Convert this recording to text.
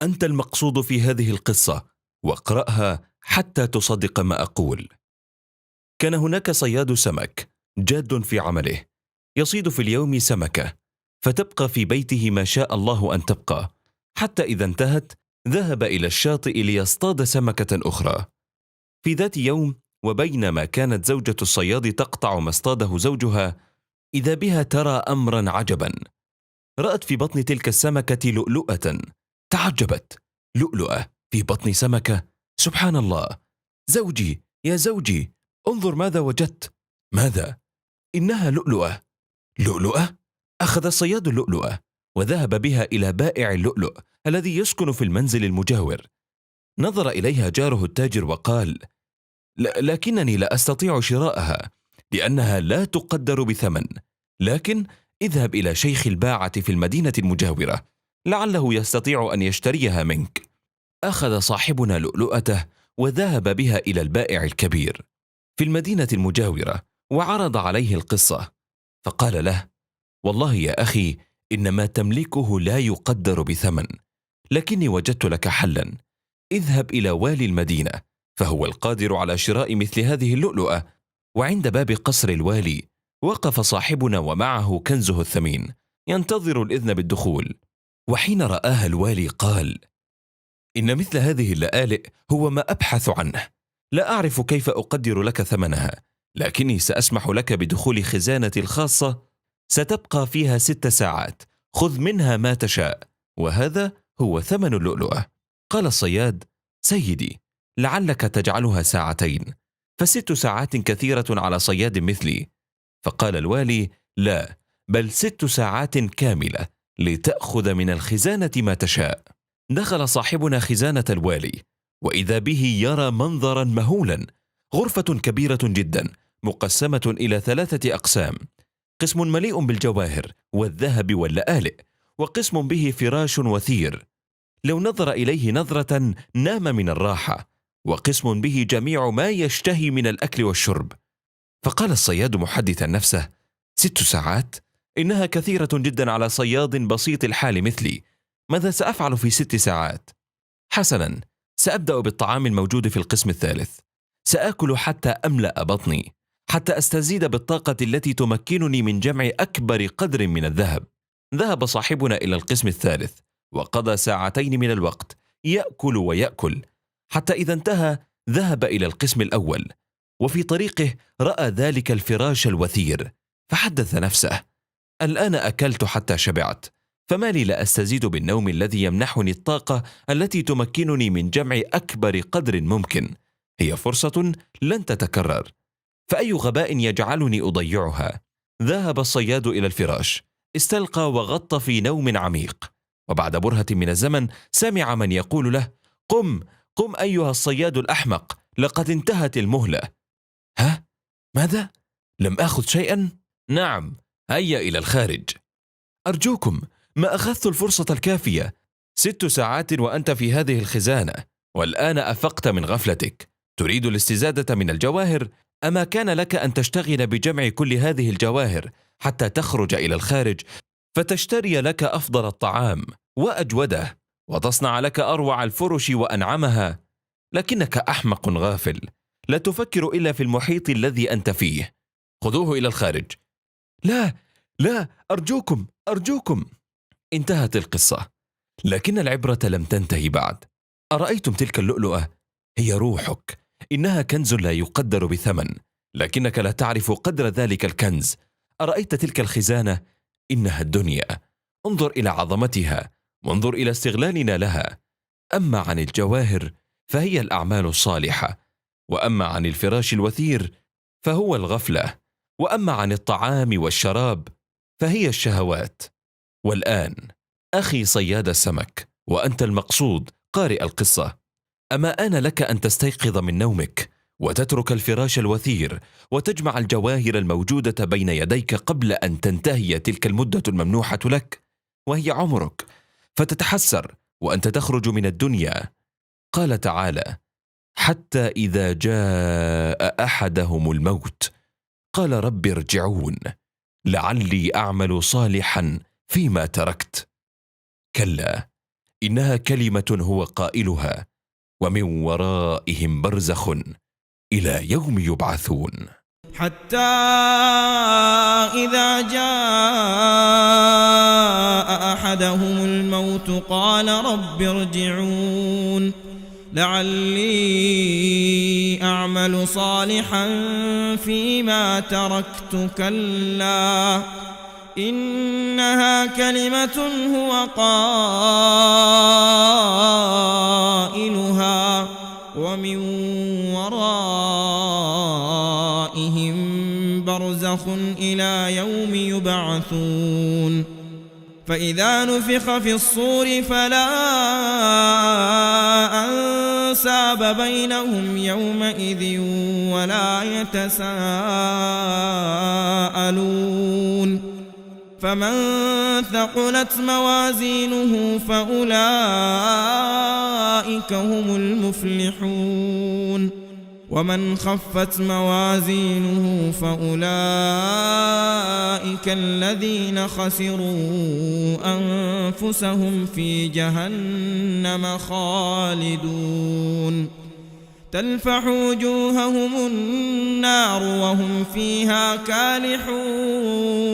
أنت المقصود في هذه القصة، واقرأها حتى تصدق ما أقول. كان هناك صياد سمك جاد في عمله، يصيد في اليوم سمكة، فتبقى في بيته ما شاء الله أن تبقى، حتى إذا انتهت ذهب إلى الشاطئ ليصطاد سمكة أخرى. في ذات يوم، وبينما كانت زوجة الصياد تقطع ما اصطاده زوجها، إذا بها ترى أمرا عجبا. رأت في بطن تلك السمكة لؤلؤة. تعجبت: لؤلؤة في بطن سمكة؟ سبحان الله! زوجي، يا زوجي، انظر ماذا وجدت. ماذا؟ إنها لؤلؤة. لؤلؤة؟ أخذ الصياد اللؤلؤة وذهب بها إلى بائع اللؤلؤ الذي يسكن في المنزل المجاور. نظر إليها جاره التاجر وقال: لكنني لا أستطيع شراءها، لأنها لا تقدر بثمن، لكن اذهب إلى شيخ الباعة في المدينة المجاورة، لعله يستطيع أن يشتريها منك. أخذ صاحبنا لؤلؤته وذهب بها إلى البائع الكبير في المدينة المجاورة، وعرض عليه القصة، فقال له: والله يا أخي، إن ما تملكه لا يقدر بثمن، لكني وجدت لك حلا. اذهب إلى والي المدينة، فهو القادر على شراء مثل هذه اللؤلؤة. وعند باب قصر الوالي وقف صاحبنا ومعه كنزه الثمين ينتظر الإذن بالدخول. وحين رآها الوالي قال: إن مثل هذه اللآلئ هو ما أبحث عنه، لا أعرف كيف أقدر لك ثمنها، لكني سأسمح لك بدخول خزانتي الخاصة، ستبقى فيها 6 ساعات، خذ منها ما تشاء، وهذا هو ثمن اللؤلؤة. قال الصياد: سيدي، لعلك تجعلها 2 ساعات، ف6 ساعات كثيرة على صياد مثلي. فقال الوالي: لا، بل 6 ساعات كاملة، لتأخذ من الخزانة ما تشاء. دخل صاحبنا خزانة الوالي، وإذا به يرى منظرا مهولا: غرفة كبيرة جدا مقسمة إلى 3 أقسام، قسم مليء بالجواهر والذهب واللآلئ، وقسم به فراش وثير لو نظر إليه نظرة نام من الراحة، وقسم به جميع ما يشتهي من الأكل والشرب. فقال الصياد محدثا نفسه: 6 ساعات؟ إنها كثيرة جدا على صياد بسيط الحال مثلي، ماذا سأفعل في 6 ساعات؟ حسنا، سأبدأ بالطعام الموجود في القسم الثالث، سآكل حتى أملأ بطني، حتى أستزيد بالطاقة التي تمكنني من جمع أكبر قدر من الذهب. ذهب صاحبنا إلى القسم الثالث، وقضى 2 ساعات من الوقت يأكل ويأكل، حتى إذا انتهى ذهب إلى القسم الأول، وفي طريقه رأى ذلك الفراش الوثير، فحدث نفسه: الآن أكلت حتى شبعت، فما لي لا أستزيد بالنوم الذي يمنحني الطاقة التي تمكنني من جمع أكبر قدر ممكن، هي فرصة لن تتكرر، فأي غباء يجعلني أضيعها. ذهب الصياد إلى الفراش، استلقى وغط في نوم عميق، وبعد برهة من الزمن سمع من يقول له: قم، قم أيها الصياد الأحمق، لقد انتهت المهلة. ها؟ ماذا؟ لم آخذ شيئا؟ نعم، هيا إلى الخارج. أرجوكم، ما أخذت الفرصة الكافية، 6 ساعات وأنت في هذه الخزانة، والآن أفقت من غفلتك، تريد الاستزادة من الجواهر؟ أما كان لك أن تشتغل بجمع كل هذه الجواهر حتى تخرج إلى الخارج، فتشتري لك أفضل الطعام وأجوده، وتصنع لك أروع الفرش وأنعمها، لكنك أحمق غافل، لا تفكر إلا في المحيط الذي أنت فيه. خذوه إلى الخارج. لا، لا، أرجوكم، أرجوكم. انتهت القصة، لكن العبرة لم تنتهي بعد. أرأيتم تلك اللؤلؤة؟ هي روحك، إنها كنز لا يقدر بثمن، لكنك لا تعرف قدر ذلك الكنز. أرأيت تلك الخزانة؟ إنها الدنيا، انظر إلى عظمتها، وانظر إلى استغلالنا لها. أما عن الجواهر فهي الأعمال الصالحة، وأما عن الفراش الوثير فهو الغفلة، وأما عن الطعام والشراب فهي الشهوات. والآن أخي صياد السمك، وأنت المقصود قارئ القصة، أما آن لك أن تستيقظ من نومك وتترك الفراش الوثير وتجمع الجواهر الموجودة بين يديك قبل أن تنتهي تلك المدة الممنوحة لك، وهي عمرك، فتتحسر وأنت تخرج من الدنيا. قال تعالى: حتى إذا جاء أحدهم الموت قال رب ارجعون لعلي أعمل صالحا فيما تركت. كلا، إنها كلمة هو قائلها، ومن ورائهم برزخ إلى يوم يبعثون. حتى إذا جاء أحدهم الموت قال رب ارجعون لعلي أعمل صالحا فيما تركت كلا إنها كلمة هو قائلها ومن ورائهم برزخ إلى يوم يبعثون. فإذا نفخ في الصور فلا أنساب بينهم يومئذ ولا يتساءلون. فمن ثقلت موازينه فأولئك هم المفلحون ومن خفت موازينه فأولئك الذين خسروا أنفسهم في جهنم خالدون تلفح وجوههم النار وهم فيها كالحون